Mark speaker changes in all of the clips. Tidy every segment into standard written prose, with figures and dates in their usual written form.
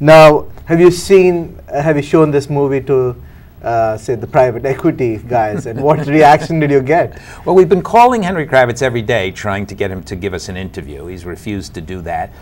Speaker 1: Now, have you shown this movie to, say, the private equity guys, and what reaction did you get?
Speaker 2: Well, we've been calling Henry Kravitz every day trying to get him to give us an interview. He's refused to do that.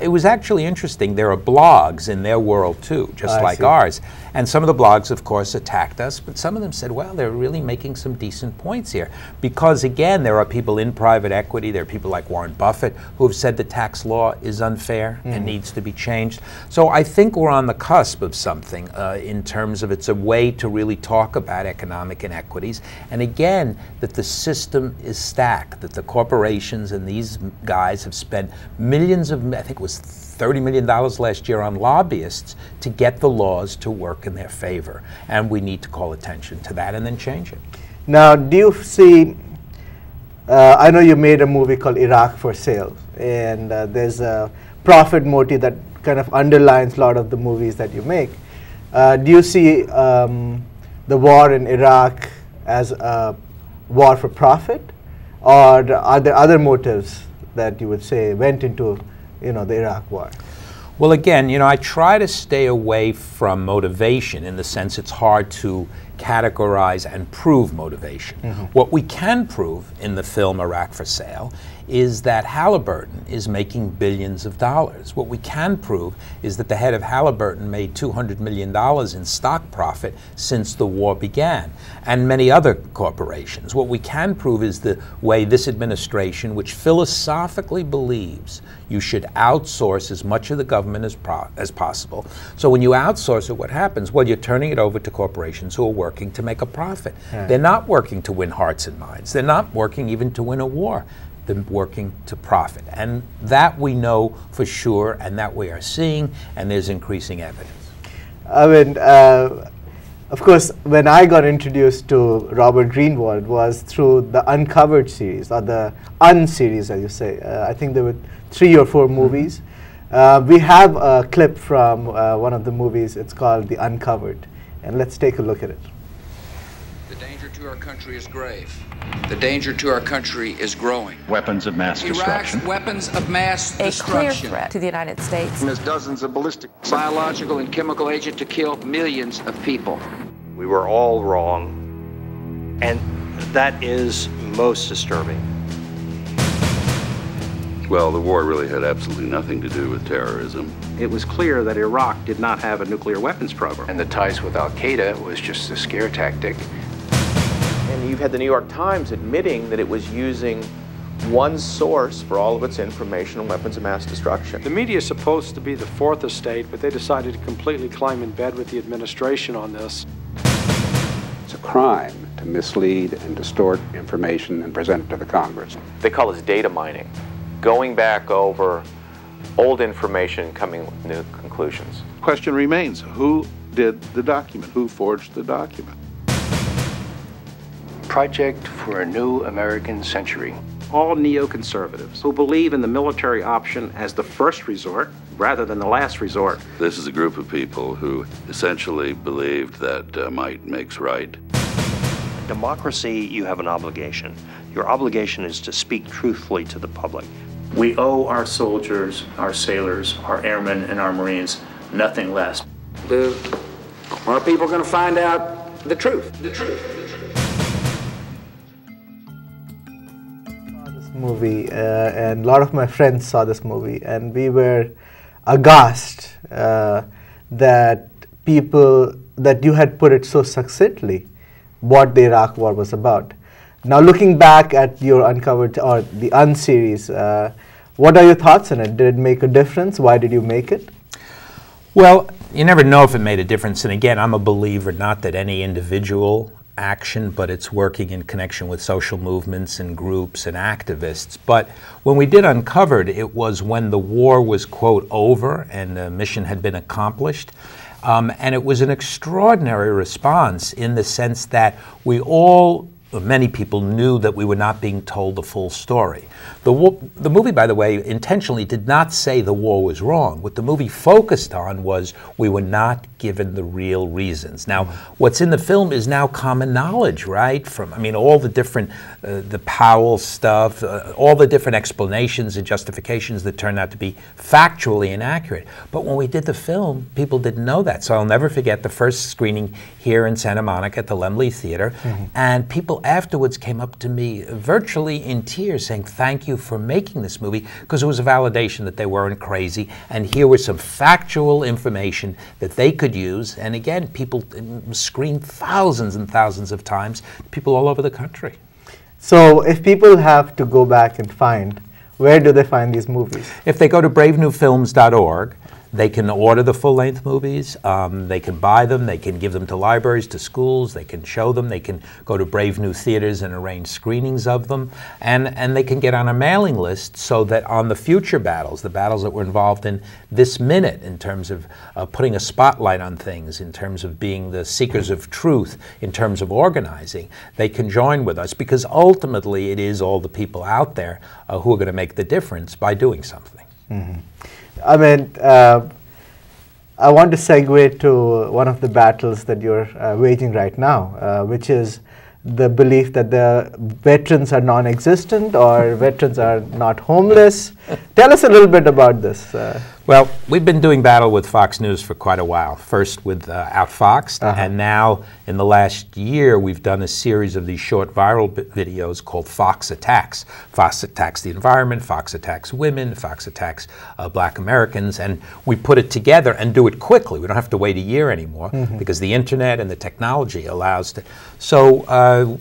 Speaker 2: It was actually interesting. There are blogs in their world too, just like ours. And some of the blogs, of course, attacked us, but some of them said, well, they're really making some decent points here. Because again, there are people in private equity, there are people like Warren Buffett who have said the tax law is unfair and needs to be changed. So I think we're on the cusp of something in terms of it's a way to really talk about economic inequities. And again, that the system is stacked, that the corporations and these guys have spent millions of, I think it was $30 million last year on lobbyists to get the laws to work in their favor. And we need to call attention to that and then change it.
Speaker 1: Now, do you see, I know you made a movie called Iraq for Sale, and there's a profit motive that kind of underlines a lot of the movies that you make. Do you see the war in Iraq as a war for profit, or are there other motives that you would say went into the Iraq war?
Speaker 2: Well, again, I try to stay away from motivation in the sense it's hard to categorize and prove motivation. What we can prove in the film Iraq for Sale is that Halliburton is making billions of dollars. What we can prove is that the head of Halliburton made $200 million in stock profit since the war began, and many other corporations. What we can prove is the way this administration, which philosophically believes you should outsource as much of the government as possible. So when you outsource it, what happens? Well, you're turning it over to corporations who are working to make a profit. They're not working to win hearts and minds. They're not working even to win a war. They're working to profit. And that we know for sure, and that we are seeing, and there's increasing evidence.
Speaker 1: I mean, of course, when I got introduced to Robert Greenwald was through the Uncovered series, or the Un series, as you say. I think there were 3 or 4 movies. We have a clip from one of the movies. It's called The Uncovered. And let's take a look at it.
Speaker 3: The danger to our country is grave. The danger to our country is growing.
Speaker 4: Weapons of mass destruction.
Speaker 3: Iraq's weapons of mass
Speaker 5: a
Speaker 3: destruction.
Speaker 5: Clear threat to the United States.
Speaker 3: There's dozens of ballistic, biological, and chemical agents to kill millions of people.
Speaker 6: We were all wrong, and that is most disturbing.
Speaker 7: Well, the war really had absolutely nothing to do with terrorism.
Speaker 8: It was clear that Iraq did not have a nuclear weapons program.
Speaker 9: And the ties with al-Qaeda was just a scare tactic.
Speaker 10: And you've had the New York Times admitting that it was using one source for all of its information on weapons of mass destruction.
Speaker 11: The media is supposed to be the fourth estate, but they decided to completely climb in bed with the administration on this.
Speaker 12: It's a crime to mislead and distort information and present it to the Congress.
Speaker 10: They call this data mining, going back over old information and coming with new conclusions.
Speaker 4: The question remains, who did the document? Who forged the document?
Speaker 9: Project for a New American Century.
Speaker 8: All neoconservatives who believe in the military option as the first resort rather than the last resort.
Speaker 7: This is a group of people who essentially believed that might makes right.
Speaker 6: Democracy, you have an obligation. Your obligation is to speak truthfully to the public.
Speaker 13: We owe our soldiers, our sailors, our airmen, and our Marines nothing less.
Speaker 3: Are people going to find out the truth? The truth.
Speaker 1: Movie, and a lot of my friends saw this movie, and we were aghast that you had put it so succinctly what the Iraq War was about. Now, looking back at your Uncovered or the Un series, what are your thoughts on it? Did it make a difference? Why did you make it?
Speaker 2: Well, you never know if it made a difference. And again, I'm a believer not that any individual action, but it's working in connection with social movements and groups and activists. But when we did Uncovered, it was when the war was, quote, over and the mission had been accomplished. And it was an extraordinary response in the sense that many people knew that we were not being told the full story. The movie, by the way, intentionally did not say the war was wrong. What the movie focused on was we were not given the real reasons. Now, what's in the film is now common knowledge, right? From, I mean, all the different, the Powell stuff, all the different explanations and justifications that turned out to be factually inaccurate. But when we did the film, people didn't know that. So I'll never forget the first screening here in Santa Monica at the Laemmle Theater, and people afterwards came up to me virtually in tears saying, thank you for making this movie, because it was a validation that they weren't crazy, and here was some factual information that they could use. And again, people screened thousands and thousands of times, people all over the country.
Speaker 1: So if people have to go back and find, where do they find these movies?
Speaker 2: If they go to bravenewfilms.org, they can order the full-length movies, they can buy them, they can give them to libraries, to schools, they can show them, they can go to Brave New Theaters and arrange screenings of them, and they can get on a mailing list so that on the future battles, the battles that we're involved in this minute, in terms of putting a spotlight on things, in terms of being the seekers of truth, in terms of organizing, they can join with us, because ultimately it is all the people out there who are going to make the difference by doing something.
Speaker 1: I mean, I want to segue to one of the battles that you're waging right now, which is the belief that the veterans are non-existent or veterans are not homeless. Tell us a little bit about this.
Speaker 2: Well, we've been doing battle with Fox News for quite a while. First with Outfoxed, and now in the last year we've done a series of these short viral videos called Fox Attacks. Fox attacks the environment, Fox attacks women, Fox attacks Black Americans, and we put it together and do it quickly. We don't have to wait a year anymore because the internet and the technology allows to. So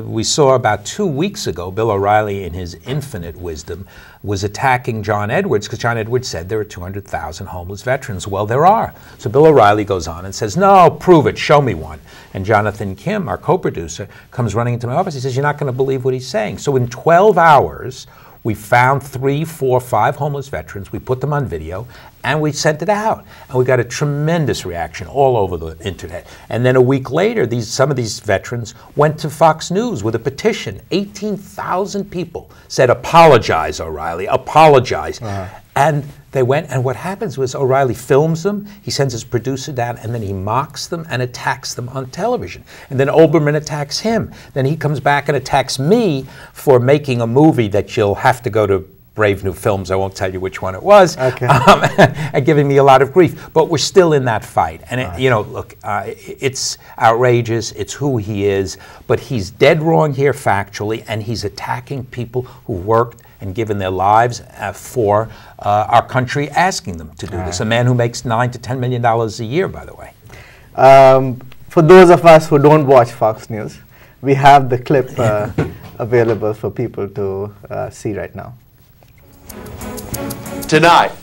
Speaker 2: we saw about 2 weeks ago, Bill O'Reilly in his infinite wisdom was attacking John Edwards, because John Edwards said there are 200,000 homeless veterans. Well, there are. So Bill O'Reilly goes on and says, no, prove it, show me one. And Jonathan Kim, our co-producer, comes running into my office. He says, you're not going to believe what he's saying. So in 12 hours, we found 3, 4, 5 homeless veterans. We put them on video, and we sent it out. And we got a tremendous reaction all over the internet. And then a week later, some of these veterans went to Fox News with a petition. 18,000 people said, apologize, O'Reilly, apologize. And they went, and what happens was O'Reilly films them, he sends his producer down, and then he mocks them and attacks them on television. And then Olbermann attacks him. Then he comes back and attacks me for making a movie that you'll have to go to Brave New Films, I won't tell you which one it was, and giving me a lot of grief. But we're still in that fight. And, you know, look, it's outrageous, it's who he is, but he's dead wrong here factually, and he's attacking people who worked and given their lives for our country, asking them to do this. A man who makes $9 to $10 million a year, by the way.
Speaker 1: For those of us who don't watch Fox News, we have the clip available for people to see right now.
Speaker 5: Tonight,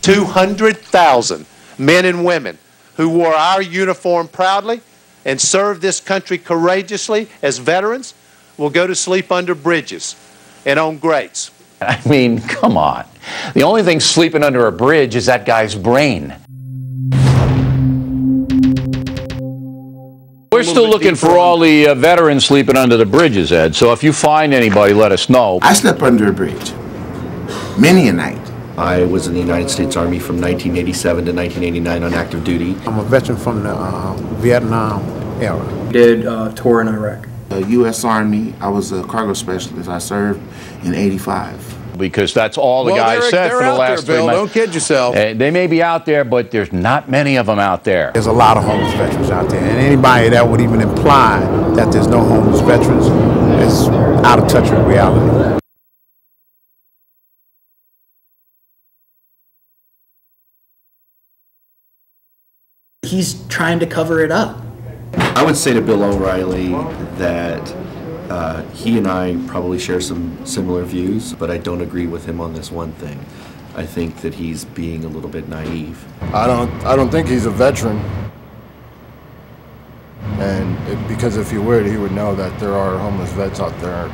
Speaker 5: 200,000 men and women who wore our uniform proudly and served this country courageously as veterans will go to sleep under bridges and on grates.
Speaker 14: I mean, come on. The only thing sleeping under a bridge is that guy's brain. We're still looking for all the veterans sleeping under the bridges, Ed. So if you find anybody, let us know.
Speaker 15: I slept under a bridge many a night.
Speaker 16: I was in the United States Army from 1987 to 1989 on active duty.
Speaker 17: I'm a veteran from the Vietnam era.
Speaker 18: Did a tour in Iraq.
Speaker 15: U.S. Army, I was a cargo specialist. I served in '85.
Speaker 14: Because that's all the guys said for the last 3 months.
Speaker 5: Don't kid yourself.
Speaker 14: They may be out there, but there's not many of them out there.
Speaker 17: There's a lot of homeless veterans out there, and anybody that would even imply that there's no homeless veterans is out of touch with reality.
Speaker 18: He's trying to cover it up.
Speaker 16: I would say to Bill O'Reilly that he and I probably share some similar views, but I don't agree with him on this one thing. I think that he's being a little bit naive.
Speaker 19: I don't think he's a veteran. And because if he were, he would know that there are homeless vets out there